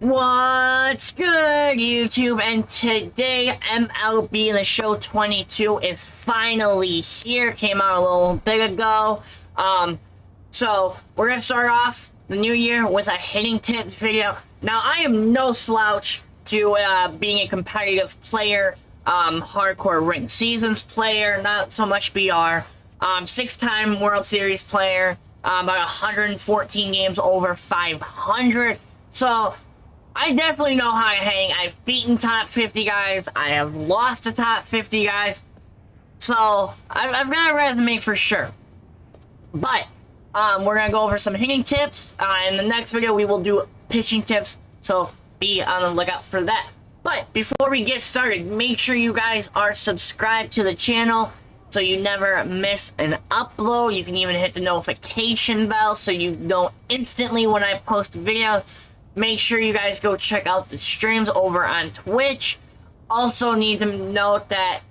What's good, YouTube? And today, MLB The Show 22 is finally here. Came out a little bit ago. So we're gonna start off the new year with a hitting tips video. Now, I am no slouch to being a competitive player, hardcore ranked seasons player, not so much BR. 6-time World Series player, about 114 games over 500. So I definitely know how to hang. I've beaten top 50 guys. I have lost to top 50 guys. So I've got a resume for sure. But we're going to go over some hitting tips. In the next video, we will do pitching tips. So be on the lookout for that. But before we get started, make sure you guys are subscribed to the channel so you never miss an upload. You can even hit the notification bell so you know instantly when I post videos. Make sure you guys go check out the streams over on Twitch. Also need to note that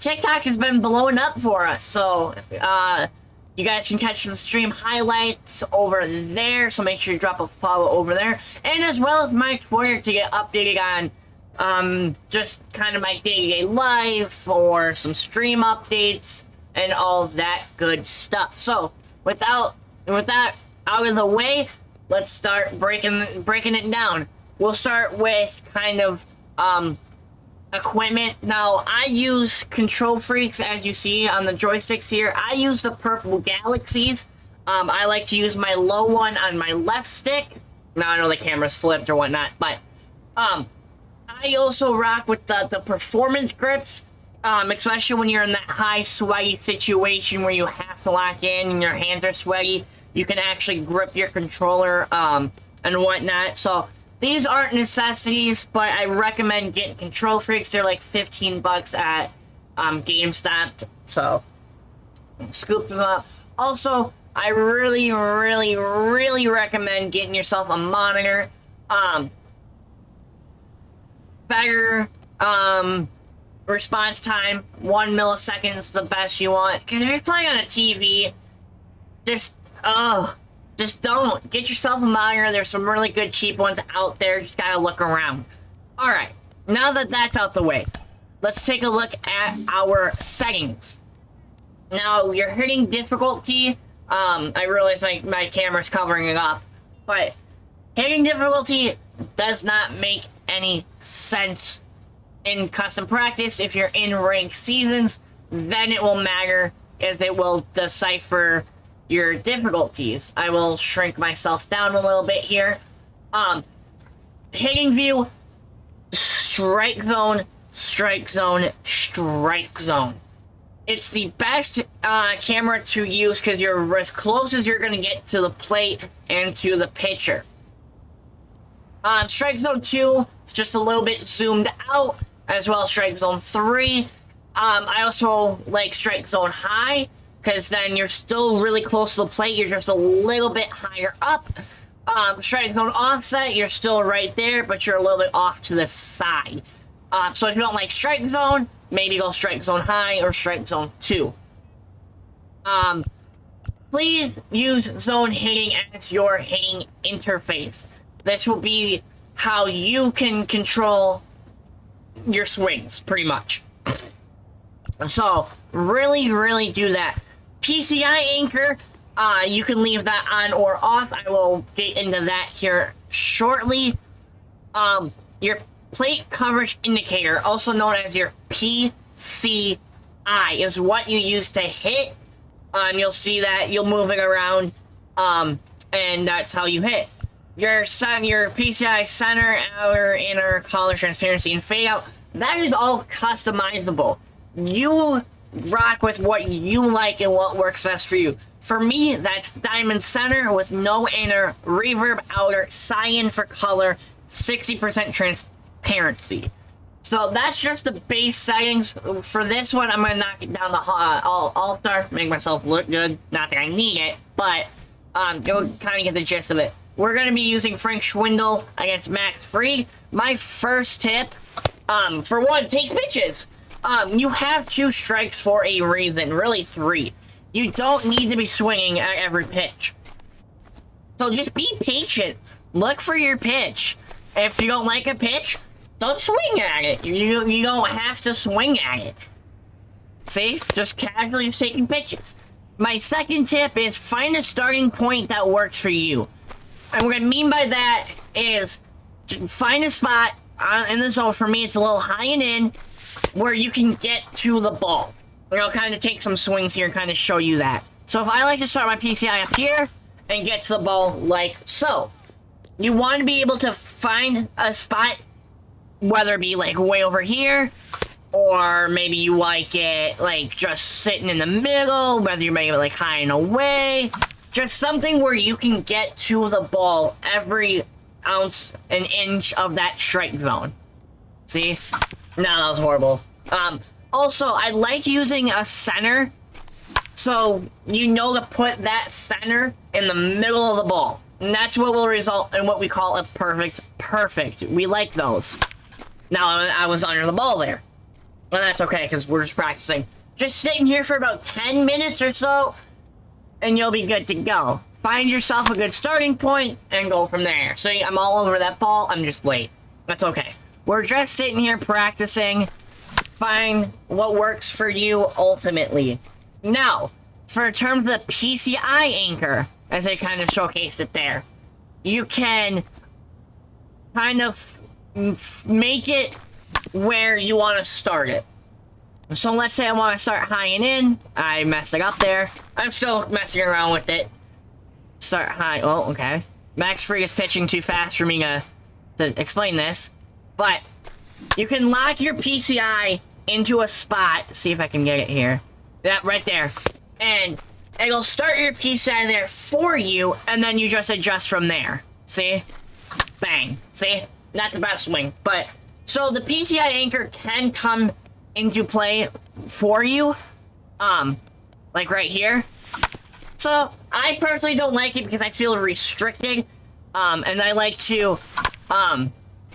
TikTok has been blowing up for us. So you guys can catch some stream highlights over there. So make sure you drop a follow over there. And as well as my Twitter to get updated on just kind of my day-to-day life or some stream updates and all of that good stuff. So with that out of the way, let's start breaking it down. We'll start with kind of equipment. Now, I use Control Freaks, as you see on the joysticks here. I use the purple Galaxies. I like to use my low one on my left stick. Now, I know the camera's flipped or whatnot, but I also rock with the performance grips, especially when you're in that high sweaty situation where you have to lock in and your hands are sweaty. You can actually grip your controller and whatnot. So these aren't necessities, but I recommend getting Control Freaks. They're like 15 bucks at GameStop. So scoop them up. Also, I really recommend getting yourself a monitor. Better response time, 1 millisecond is the best you want. Because if you're playing on a TV, just don't. Get yourself a monitor. There's some really good cheap ones out there. Just gotta look around. Alright, now that that's out the way, let's take a look at our settings. Now, your hitting difficulty, I realize my camera's covering it up, but hitting difficulty does not make any sense in custom practice. If you're in ranked seasons, then it will matter, as it will decipher your difficulties. I will shrink myself down a little bit here. Hitting view, strike zone, strike zone, strike zone. It's the best camera to use because you're as close as you're going to get to the plate and to the pitcher. Strike zone 2 is just a little bit zoomed out, as well as strike zone 3. I also like strike zone high, because then you're still really close to the plate. You're just a little bit higher up. Strike zone offset, you're still right there, but you're a little bit off to the side. So if you don't like strike zone, maybe go strike zone high or strike zone 2. Please use zone hitting as your hitting interface. This will be how you can control your swings, pretty much. So, really do that. PCI anchor, you can leave that on or off. I will get into that here shortly. Your plate coverage indicator, also known as your PCI, is what you use to hit. You'll see that, you'll move it around, and that's how you hit. Your PCI center, outer, inner, color, transparency, and fade out, that is all customizable. You rock with what you like and what works best for you. For me, that's diamond center with no inner, reverb outer, cyan for color, 60% transparency. So that's just the base settings. For this one, I'm going to knock it down to all-star, make myself look good. Not that I need it, but you'll kind of get the gist of it. We're going to be using Frank Schwindel against Max Fried. My first tip, for one, take pitches. You have 2 strikes for a reason, really 3. You don't need to be swinging at every pitch. So just be patient. Look for your pitch. If you don't like a pitch, don't swing at it. You don't have to swing at it. See? Just casually taking pitches. My second tip is find a starting point that works for you. And what I mean by that is find a spot in the zone. For me, it's a little high and in where you can get to the ball. And I'll kind of take some swings here and kind of show you that. So if I like to start my PCI up here and get to the ball like so, you want to be able to find a spot, whether it be like way over here, or maybe you like it like just sitting in the middle, whether you make it like high and away. Just something where you can get to the ball every ounce and inch of that strike zone. See? No, that was horrible. Also, I like using a center, so you know to put that center in the middle of the ball. And that's what will result in what we call a perfect. We like those. Now, I was under the ball there. And that's okay, because we're just practicing. Just sitting here for about 10 minutes or so, and you'll be good to go. Find yourself a good starting point, and go from there. See, I'm all over that ball, I'm just late. That's okay. We're just sitting here practicing. Find what works for you ultimately. Now, for terms of the PCI anchor, as I kind of showcased it there, you can kind of make it where you want to start it. So let's say I want to start high and in. I messed it up there. I'm still messing around with it. Start high. Oh, okay. Max Free is pitching too fast for me to explain this. But you can lock your PCI into a spot. See if I can get it here. That right there. And it'll start your PCI there for you, and then you just adjust from there. See? Bang. See? Not the best swing, but... So the PCI anchor can come into play for you, like right here. So I personally don't like it because I feel restricted, and I like to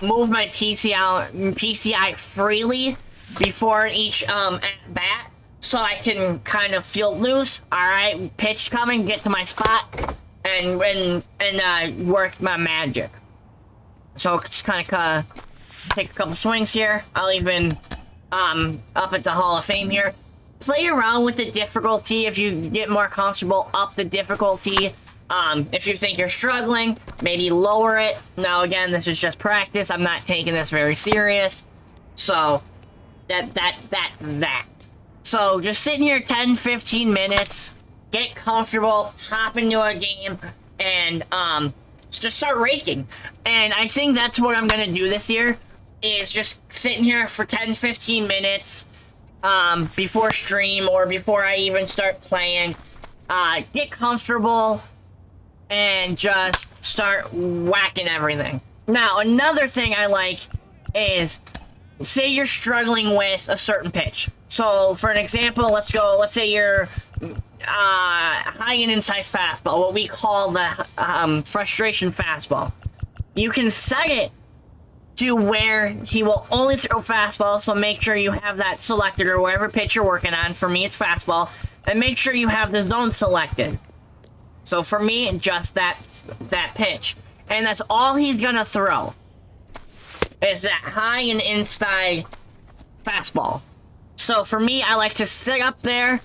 move my PCI freely before each at bat, so I can kind of feel loose. All right, pitch coming, get to my spot, and work my magic. So just kind of take a couple swings here. I'll even up at the Hall of Fame here. Play around with the difficulty. If you get more comfortable, up the difficulty. If you think you're struggling, maybe lower it. Now again, this is just practice. I'm not taking this very serious. So that. So just sitting here 10-15 minutes, get comfortable, hop into a game, and just start raking. And I think that's what I'm gonna do this year, is just sitting here for 10-15 minutes before stream or before I even start playing. Get comfortable and just start whacking everything. Now, another thing I like is, say you're struggling with a certain pitch. So, for an example, let's say you're high and inside fastball, what we call the frustration fastball. You can set it to where he will only throw fastball, so make sure you have that selected, or whatever pitch you're working on. For me, it's fastball. And make sure you have the zone selected. So for me, just that pitch. And that's all he's gonna throw, is that high and inside fastball. So for me, I like to sit up there.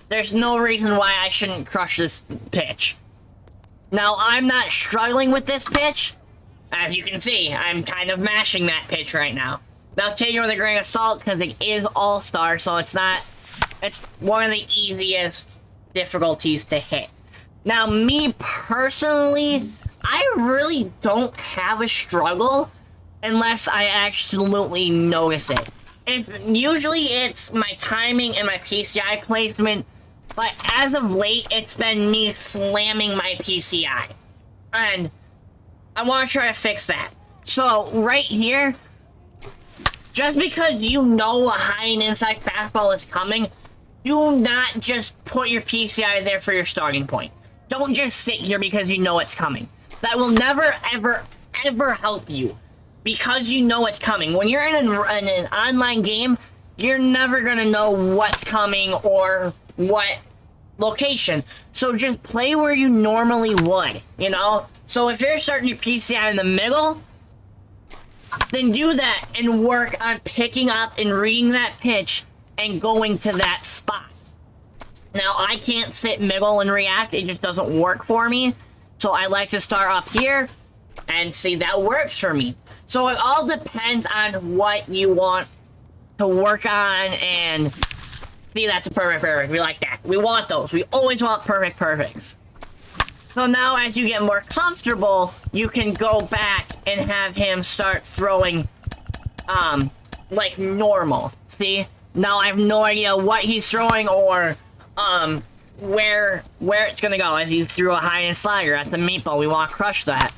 There's no reason why I shouldn't crush this pitch. Now, I'm not struggling with this pitch. As you can see, I'm kind of mashing that pitch right now. Now, take it with a grain of salt, because it is All-Star, so it's one of the easiest difficulties to hit. Now, me personally, I really don't have a struggle unless I absolutely notice it. Usually it's my timing and my PCI placement, but as of late, it's been me slamming my PCI. And I want to try to fix that. So, right here, just because you know a high and inside fastball is coming, do not just put your PCI there for your starting point. Don't just sit here because you know it's coming. That will never, ever, ever help you, because you know it's coming. When you're in an online game, you're never going to know what's coming or what location. So just play where you normally would, you know? So if you're starting your PCI in the middle, then do that and work on picking up and reading that pitch and going to that spot. Now, I can't sit middle and react. It just doesn't work for me. So I like to start up here and see that works for me. So it all depends on what you want to work on, and see, that's a perfect. We like that. We want those. We always want perfects. So now as you get more comfortable, you can go back and have him start throwing, like normal. See? Now I have no idea what he's throwing or, where it's gonna go. As he threw a high-end slider at the meatball, we want to crush that.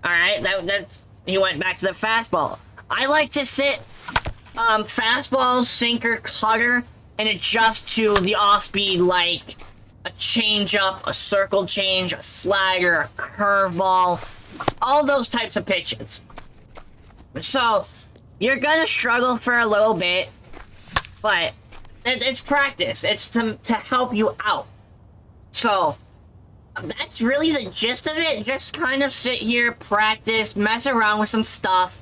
Alright, that's... He went back to the fastball. I like to sit, fastball, sinker, cutter, and adjust to the off-speed, like a change-up, a circle change, a slider, a curveball, all those types of pitches. So, you're gonna struggle for a little bit, but it's practice. It's to help you out. So, that's really the gist of it. Just kind of sit here, practice, mess around with some stuff,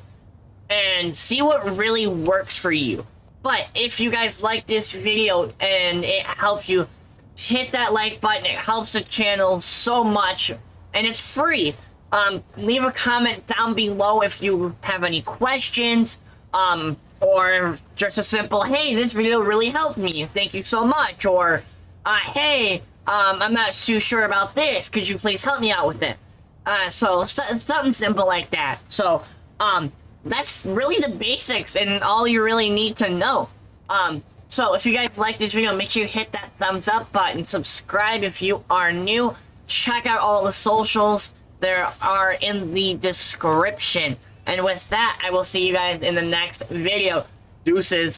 and see what really works for you. But if you guys like this video and it helps you, hit that like button. It helps the channel so much, and it's free. Leave a comment down below if you have any questions, or just a simple, hey, this video really helped me, thank you so much, or, hey, I'm not too sure about this, could you please help me out with it? So, something simple like that. So, that's really the basics and all you really need to know. So if you guys like this video, make sure you hit that thumbs up button, subscribe if you are new, check out all the socials, there are in the description. And with that, I will see you guys in the next video. Deuces.